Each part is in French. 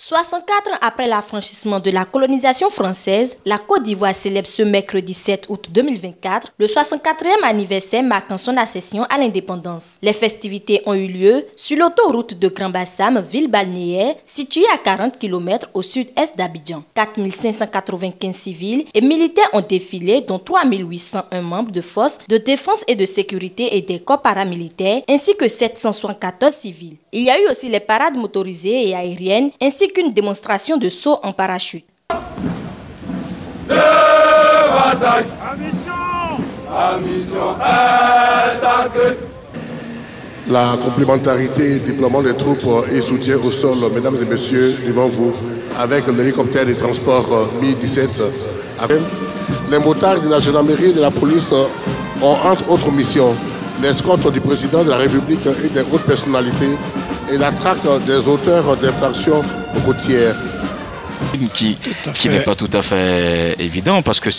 64 ans après l'affranchissement de la colonisation française, la Côte d'Ivoire célèbre ce mercredi 7 août 2024 le 64e anniversaire marquant son accession à l'indépendance. Les festivités ont eu lieu sur l'autoroute de Grand Bassam, ville balnéaire, située à 40 km au sud-est d'Abidjan. 4 595 civils et militaires ont défilé, dont 3 801 membres de forces de défense et de sécurité et des corps paramilitaires, ainsi que 774 civils. Il y a eu aussi les parades motorisées et aériennes, ainsi qu'une démonstration de saut en parachute. La complémentarité déploiement des troupes et soutien au sol, mesdames et messieurs, devant vous, avec l'hélicoptère de transport Mi-17. Les motards de la gendarmerie et de la police ont entre autres missions l'escorte du président de la République et des hautes personnalités et la traque des auteurs d'infractions routières. Qui n'est pas tout à fait évident parce que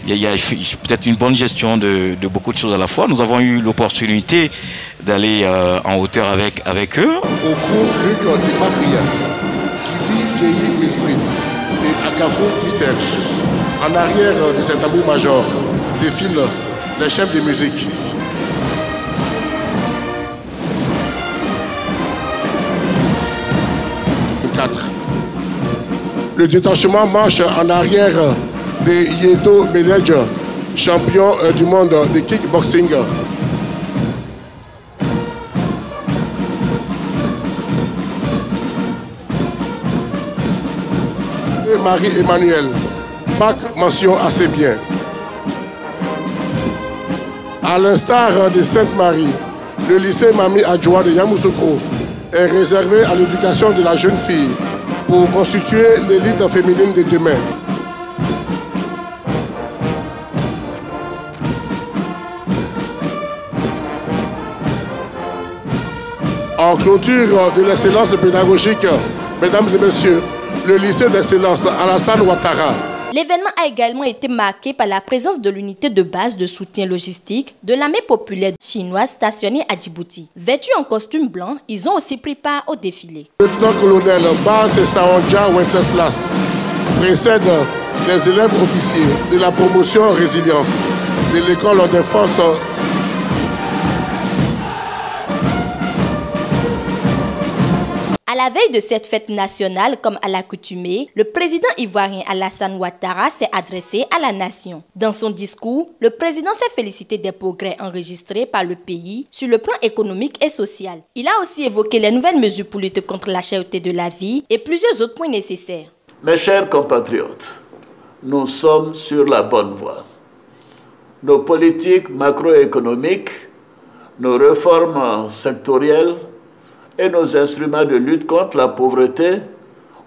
il y a peut-être une bonne gestion de beaucoup de choses à la fois. Nous avons eu l'opportunité d'aller en hauteur avec eux. Au cours Luc Desmacria, Kitty Keyi Wilfried et Akafo Serge. En arrière de cet tambour-major défilent les chefs de musique. Le détachement marche en arrière de Yedo Meledj, champion du monde de kickboxing. Et Marie-Emmanuel, bac mention assez bien. À l'instar de Sainte-Marie, le lycée Mami Adjoua de Yamoussoukro est réservé à l'éducation de la jeune fille pour constituer l'élite féminine de demain. En clôture de l'excellence pédagogique, mesdames et messieurs, le lycée d'excellence Alassane Ouattara. L'événement a également été marqué par la présence de l'unité de base de soutien logistique de l'armée populaire chinoise stationnée à Djibouti. Vêtus en costume blanc, ils ont aussi pris part au défilé. Le lieutenant-colonel Bas Saondja Wenceslas précède les élèves officiers de la promotion résilience de l'école des forces. À la veille de cette fête nationale, comme à l'accoutumée, le président ivoirien Alassane Ouattara s'est adressé à la nation. Dans son discours, le président s'est félicité des progrès enregistrés par le pays sur le plan économique et social. Il a aussi évoqué les nouvelles mesures pour lutter contre la cherté de la vie et plusieurs autres points nécessaires. Mes chers compatriotes, nous sommes sur la bonne voie. Nos politiques macroéconomiques, nos réformes sectorielles, et nos instruments de lutte contre la pauvreté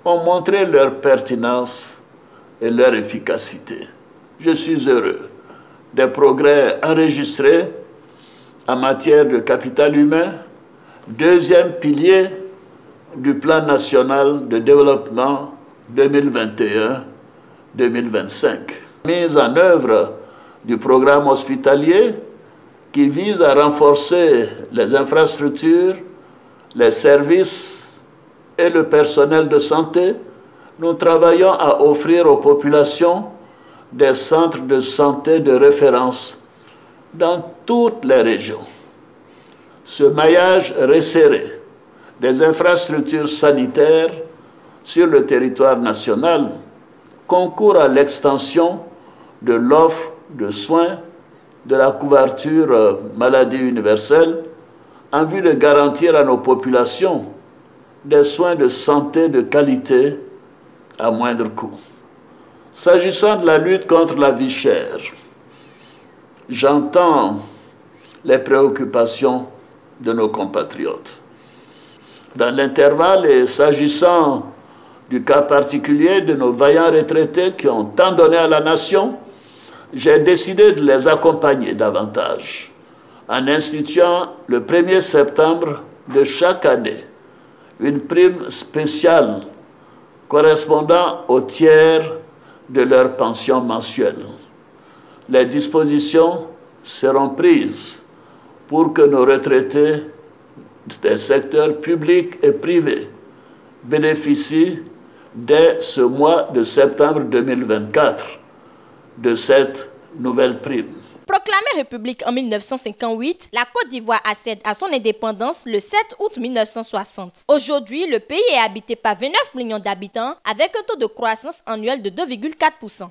ont montré leur pertinence et leur efficacité. Je suis heureux des progrès enregistrés en matière de capital humain, deuxième pilier du plan national de développement 2021-2025. Mise en œuvre du programme hospitalier qui vise à renforcer les infrastructures, les services et le personnel de santé, nous travaillons à offrir aux populations des centres de santé de référence dans toutes les régions. Ce maillage resserré des infrastructures sanitaires sur le territoire national concourt à l'extension de l'offre de soins de la couverture maladie universelle en vue de garantir à nos populations des soins de santé de qualité à moindre coût. S'agissant de la lutte contre la vie chère, j'entends les préoccupations de nos compatriotes. Dans l'intervalle et s'agissant du cas particulier de nos vaillants retraités qui ont tant donné à la nation, j'ai décidé de les accompagner davantage en instituant le 1er septembre de chaque année une prime spéciale correspondant au tiers de leur pension mensuelle. Les dispositions seront prises pour que nos retraités des secteurs publics et privés bénéficient dès ce mois de septembre 2024 de cette nouvelle prime. Proclamée république en 1958, la Côte d'Ivoire accède à son indépendance le 7 août 1960. Aujourd'hui, le pays est habité par 29 millions d'habitants avec un taux de croissance annuel de 2,4%.